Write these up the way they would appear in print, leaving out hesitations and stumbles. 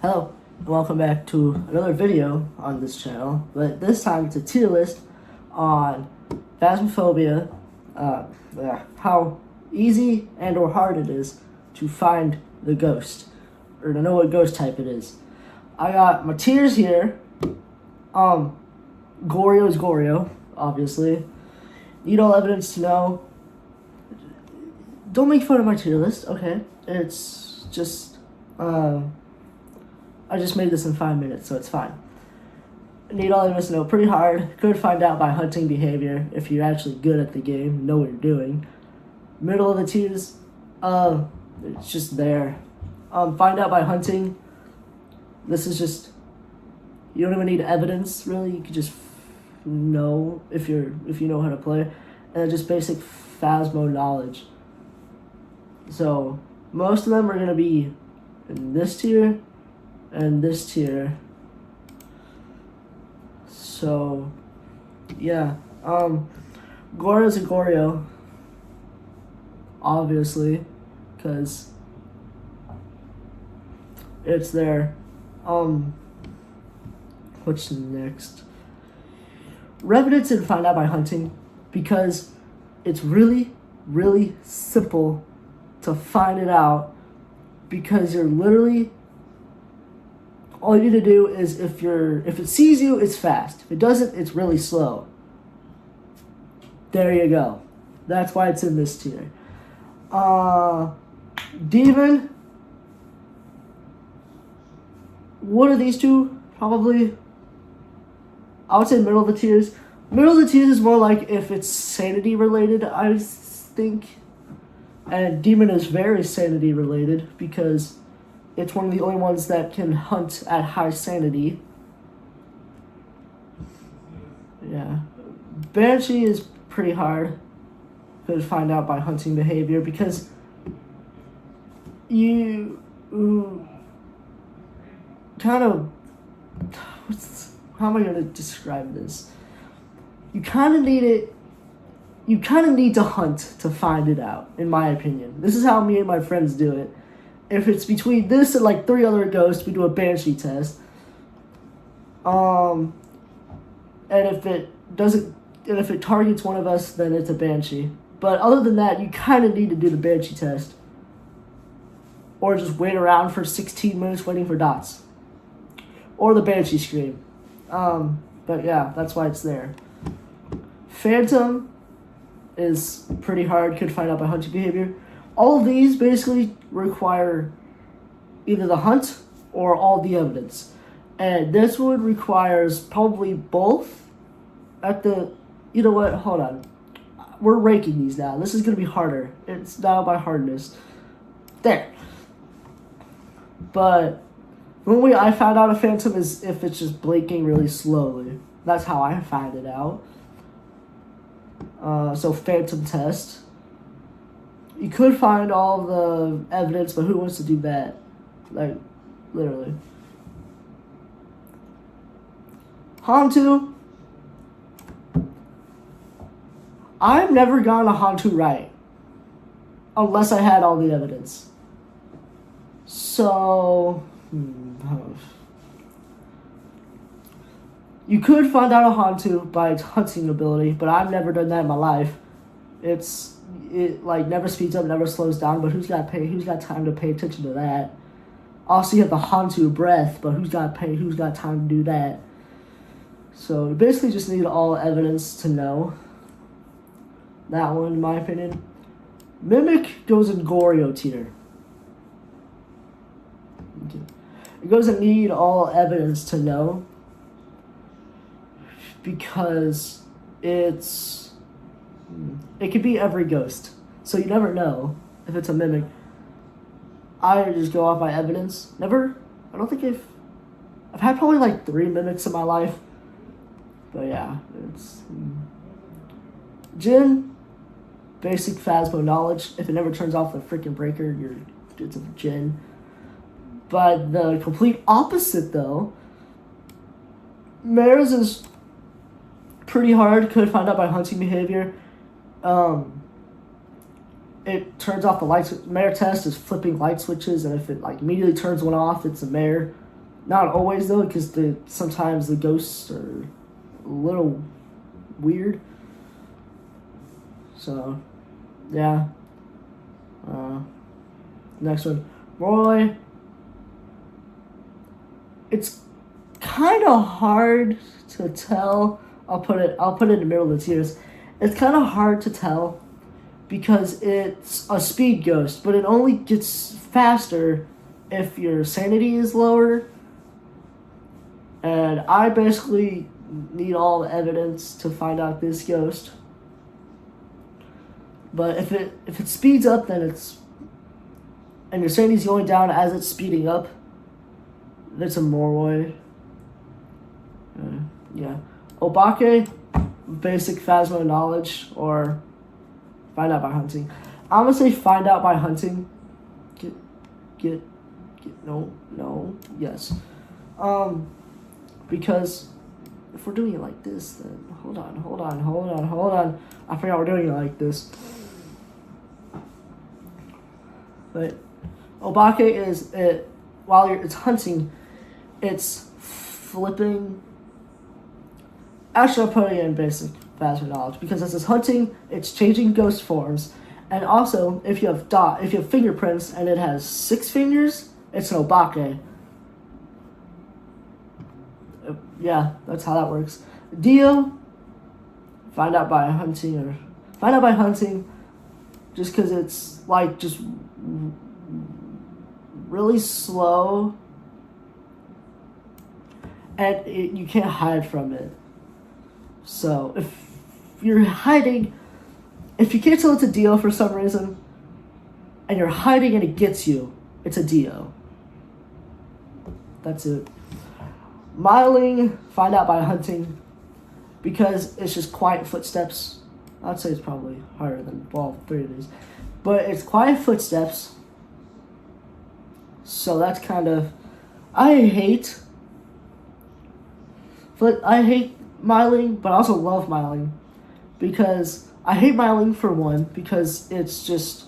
Hello, and welcome back to another video on this channel, but this time it's a tier list on Phasmophobia, how easy and or hard it is to find the ghost, or to know what ghost type it is. I got my tiers here. Goryo is Goryo, obviously. Need all evidence to know. Don't make fun of my tier list, okay? It's just, I just made this in 5 minutes, so it's fine. Need all evidence to know. Pretty hard. Could find out by hunting behavior if you're actually good at the game, know what you're doing. Middle of the tiers, it's just there. Find out by hunting. This is just, you don't even need evidence really. You could just know if you know how to play, and then just basic Phasmo knowledge. So most of them are gonna be in this tier and this tier. So yeah, Goryo's a Goryo, obviously, because it's there. What's next? Revenants and find out by hunting, because it's really, really simple to find it out, because you're literally, all you need to do is if it sees you, it's fast. If it doesn't, it's really slow. There you go. That's why it's in this tier. Demon. What are these two? Probably, I would say middle of the tiers. Middle of the tiers is more like if it's sanity related, I think. And Demon is very sanity related because it's one of the only ones that can hunt at high sanity. Yeah. Banshee is pretty hard to find out by hunting behavior, because you kind of, how am I going to describe this? You kind of need to hunt to find it out, in my opinion. This is how me and my friends do it. If it's between this and like 3 other ghosts, we do a Banshee test. And if it targets one of us, then it's a Banshee. But other than that, you kind of need to do the Banshee test, or just wait around for 16 minutes waiting for dots, or the Banshee scream. But yeah, that's why it's there. Phantom is pretty hard, could find out by hunting behavior. All of these basically require either the hunt or all the evidence. And this one requires probably both at the, you know what, hold on. We're ranking these now. This is going to be harder. It's now by hardness. There. But I found out a phantom is if it's just blinking really slowly. That's how I find it out. So phantom test. You could find all the evidence, but who wants to do that? Like, literally. Hantu. I've never gotten a Hantu right, unless I had all the evidence. So, you could find out a Hantu by its hunting ability, but I've never done that in my life. It like never speeds up, never slows down, but who's got time to pay attention to that? Also, you have the Hantu breath, but who's got time to do that? So you basically just need all evidence to know that one, in my opinion. Mimic goes in Goryo tier. Okay. It goes in need all evidence to know, because it could be every ghost, so you never know if it's a mimic. I just go off my evidence. I don't think I've had probably like 3 mimics in my life, but yeah, it's Jinn, basic Phasmo knowledge. If it never turns off the freaking breaker, it's a Jinn. But the complete opposite though, Mare's is pretty hard, could find out by hunting behavior. It turns off the lights. Mare test is flipping light switches, and if it like immediately turns one off, it's a mare. Not always though, because sometimes the ghosts are a little weird. So, yeah. Next one, Roy. It's kind of hard to tell. I'll put it in the middle of the tiers. It's kind of hard to tell because it's a speed ghost, but it only gets faster if your sanity is lower. And I basically need all the evidence to find out this ghost. But if it speeds up, then and your sanity's going down as it's speeding up, that's a Moroi. Yeah. Obake, basic Phasmo knowledge, or find out by hunting. I'm gonna say find out by hunting. Get no, yes. Because if we're doing it like this, then hold on. I forgot we're doing it like this. But Obake is it while it's hunting, it's flipping. Actually, I'll put it in basic Phasmo knowledge because as it's hunting, it's changing ghost forms, and also if you have fingerprints and it has 6 fingers, it's an Obake. Yeah, that's how that works. Dio, find out by hunting, just because it's like just really slow, and you can't hide from it. So if you're hiding, if you can't tell it's a Dio for some reason, and you're hiding and it gets you, it's a Dio. That's it. Miling, find out by hunting, because it's just quiet footsteps. I'd say it's probably harder than all 3 of these. But it's quiet footsteps. So that's kind of... I hate Miling, but I also love Miling. Because I hate Miling for one, because it's just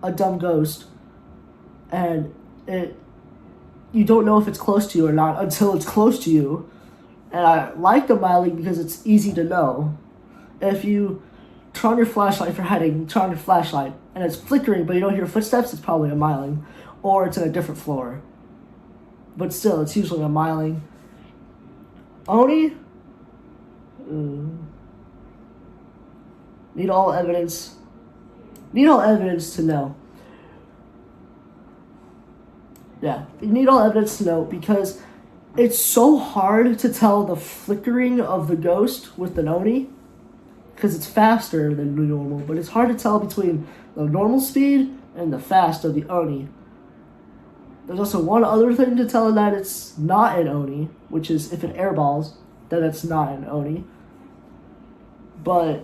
a dumb ghost. And you don't know if it's close to you or not until it's close to you. And I like the Miling because it's easy to know. If you turn on your flashlight, if you're hiding, turn on your flashlight, and it's flickering but you don't hear footsteps, it's probably a Miling. Or it's in a different floor. But still, it's usually a Miling. Oni? Need all evidence to know. Yeah, you need all evidence to know because it's so hard to tell the flickering of the ghost with the Oni because it's faster than the normal, but it's hard to tell between the normal speed and the fast of the Oni. There's also one other thing to tell that it's not an Oni, which is if it airballs, then it's not an Oni. But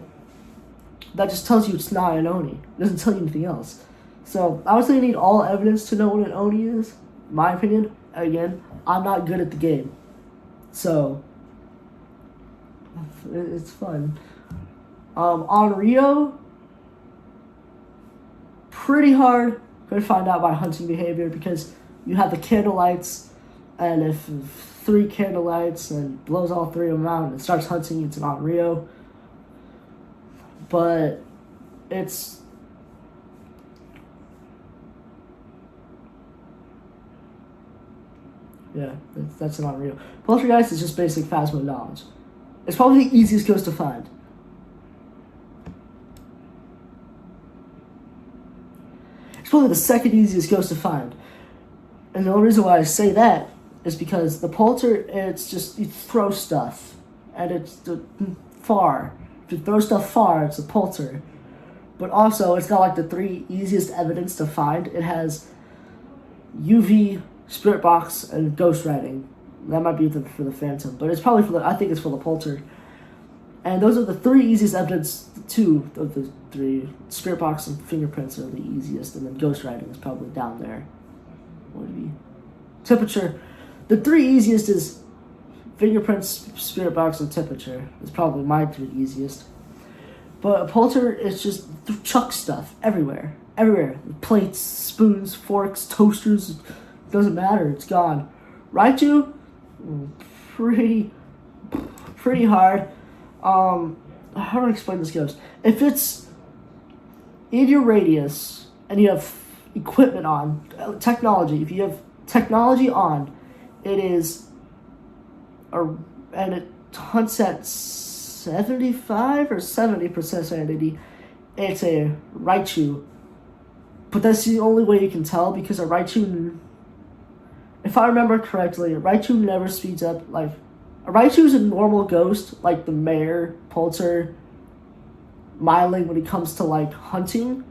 that just tells you it's not an Oni. It doesn't tell you anything else. So I would say you need all evidence to know what an Oni is. In my opinion, again, I'm not good at the game. So it's fun. On Rio, pretty hard to find out by hunting behavior because you have the candle lights, and if 3 candle lights and blows all 3 of them out and it starts hunting, it's an Rio. But it's yeah, that's not real. Poltergeist is just basic Phasmo knowledge. It's probably the easiest ghost to find. It's probably the second easiest ghost to find. And the only reason why I say that is because the Polter, it's just, you throw stuff. And it's far. If you throw stuff far, it's a Polter. But also, it's got like the 3 easiest evidence to find. It has UV, Spirit Box, and Ghost Writing. That might be for the Phantom. But it's probably I think it's for the Polter. And those are the 3 easiest evidence. 2 of the 3. Spirit Box and Fingerprints are the easiest. And then Ghost Writing is probably down there. What would it be? Temperature. The 3 easiest is Fingerprints, Spirit Box, and Temperature. It's probably my 3 easiest. But a Polter is just chuck stuff everywhere. Everywhere. Plates, spoons, forks, toasters. Doesn't matter. It's gone. Raichu, pretty hard. How do I explain this ghost? If it's in your radius and you have equipment on, technology, if you have technology on, it is, and it hunts at 75 or 70% sanity, it's a Raichu. But that's the only way you can tell, because a Raichu, if I remember correctly, a Raichu never speeds up. Like, a Raichu is a normal ghost, like the Mare, Polter, Myling when it comes to, like, hunting.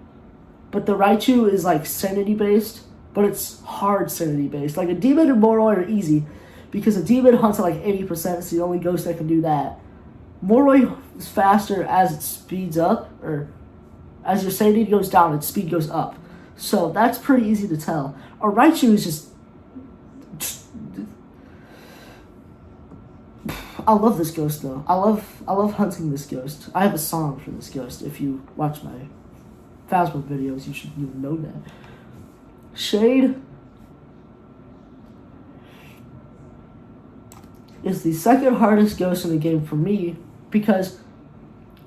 But the Raichu is, like, sanity-based, but it's hard sanity-based. Like, a Demon and Moroi are easy, because a Demon hunts at, like, 80%. It's the only ghost that can do that. Moroi is faster as it speeds up, or as your sanity goes down, its speed goes up. So that's pretty easy to tell. A Raichu is just... I love this ghost, though. I love hunting this ghost. I have a song for this ghost. If you watch my Phasmo videos, you know that. Shade is the second hardest ghost in the game for me, because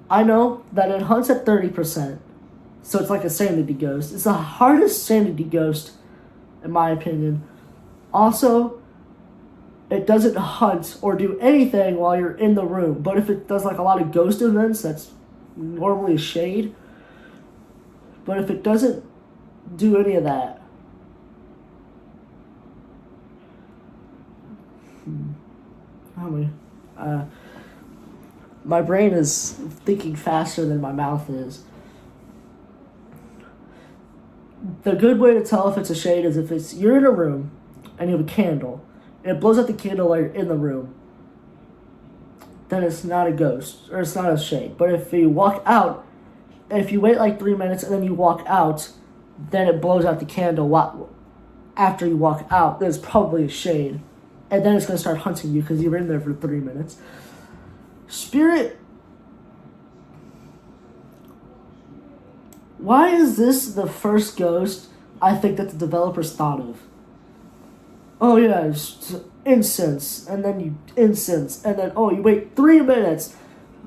I know that it hunts at 30%, so it's like a sanity ghost. It's the hardest sanity ghost, in my opinion. Also, it doesn't hunt or do anything while you're in the room, but if it does like a lot of ghost events, that's normally a shade. But if it doesn't do any of that, my brain is thinking faster than my mouth is. The good way to tell if it's a shade is if you're in a room and you have a candle and it blows out the candle while you're in the room, then it's not a ghost, or it's not a shade. But if you walk out, if you wait like 3 minutes and then you walk out, then it blows out the candle after you walk out, then it's probably a shade. And then it's going to start hunting you because you were in there for 3 minutes. Spirit. Why is this the first ghost I think that the developers thought of? Oh yeah, it's incense, and then you incense, and then you wait 3 minutes,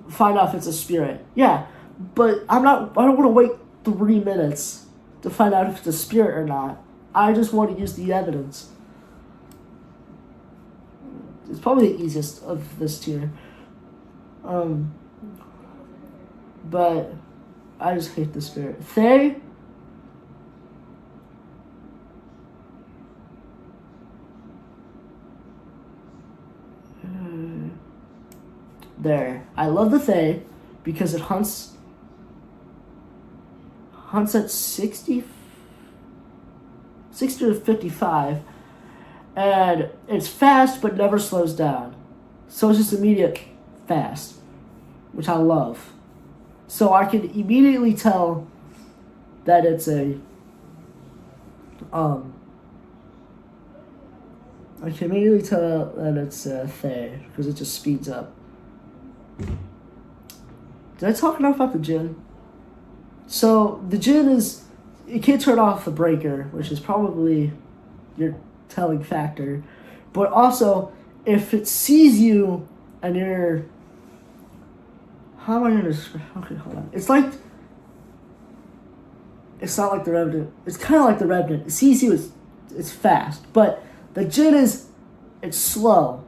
find out if it's a spirit. Yeah, but I don't want to wait 3 minutes to find out if it's a spirit or not. I just want to use the evidence. It's probably the easiest of this tier. But I just hate the spirit. Faye. There. I love the Fae because it hunts at 60 to 55, and it's fast but never slows down. So it's just immediate fast, which I love. So I can immediately tell that it's a I can immediately tell that it's a Fae because it just speeds up. Did I talk enough about the Djinn? So the Djinn is, you can't turn off the breaker, which is probably your telling factor. But also, if it sees you and you're, how am I going to describe? Okay, hold on. It's not like the Revenant. It's kind of like the Revenant. It sees you, it's fast. But the Djinn it's slow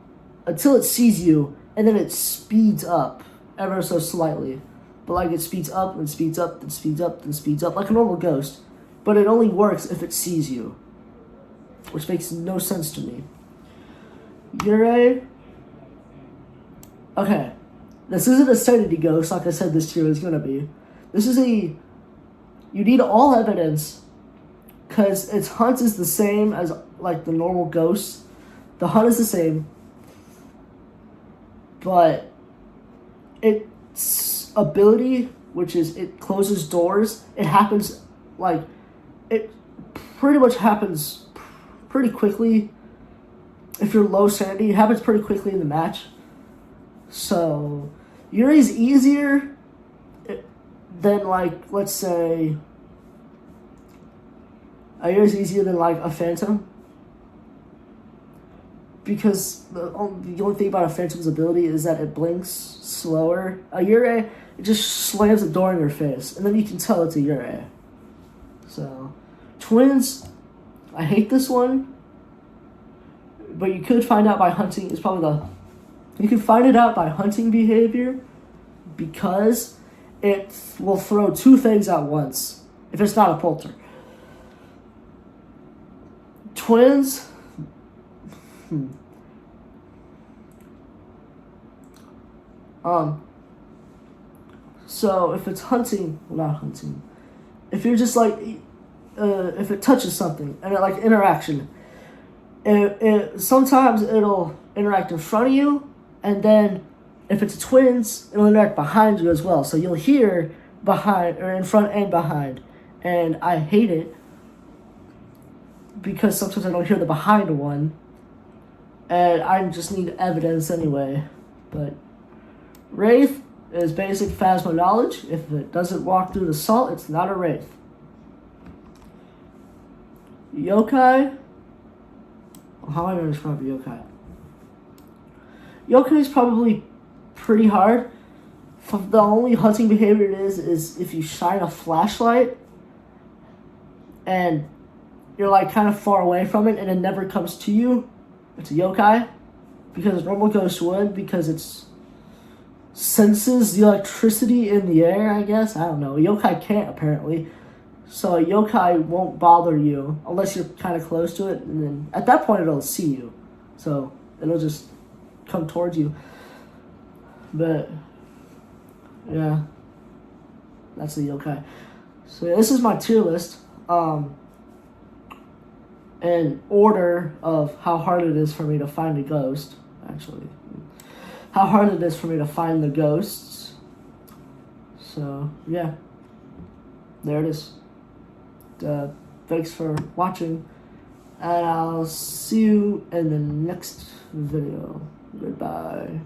until it sees you, and then it speeds up ever so slightly. But like it speeds up, and speeds up, and speeds up, and speeds up, like a normal ghost. But it only works if it sees you, which makes no sense to me. Yurei. Okay. This isn't a sanity ghost like I said this tier is going to be. This is you need all evidence, because its hunt is the same as like the normal ghosts. The hunt is the same, but its ability, which is it closes doors, it happens like, it pretty much happens pretty quickly. If you're low sanity, it happens pretty quickly in the match. So Yuri's easier than like, let's say, Yuri's easier than like a Phantom. because the only thing about a phantom's ability is that it blinks slower. A Yurei, it just slams the door in your face, and then you can tell it's a Yurei. So, twins, I hate this one, but you could find out by hunting. It's probably you can find it out by hunting behavior, because it will throw two things at once if it's not a polter. Twins. So if it's hunting, well, not hunting. If you're just like, if it touches something and it like interaction, it sometimes it'll interact in front of you, and then if it's twins, it'll interact behind you as well. So you'll hear behind or in front and behind, and I hate it because sometimes I don't hear the behind one, and I just need evidence anyway. But Wraith is basic Phasmo knowledge. If it doesn't walk through the salt, it's not a Wraith. Yokai. How am I going to describe a yokai? Yokai is probably pretty hard. The only hunting behavior it is if you shine a flashlight and you're like kind of far away from it and it never comes to you. It's a yokai, because normal ghost would, because it's senses the electricity in the air, I guess. I don't know. A yokai can't, apparently. So a yokai won't bother you unless you're kind of close to it, and then at that point it'll see you. So it'll just come towards you. But yeah, that's the yokai. So yeah, this is my tier list. In order of how hard it is for me to find a ghost, actually. How hard it is for me to find the ghosts. So, yeah. There it is. Thanks for watching. And I'll see you in the next video. Goodbye.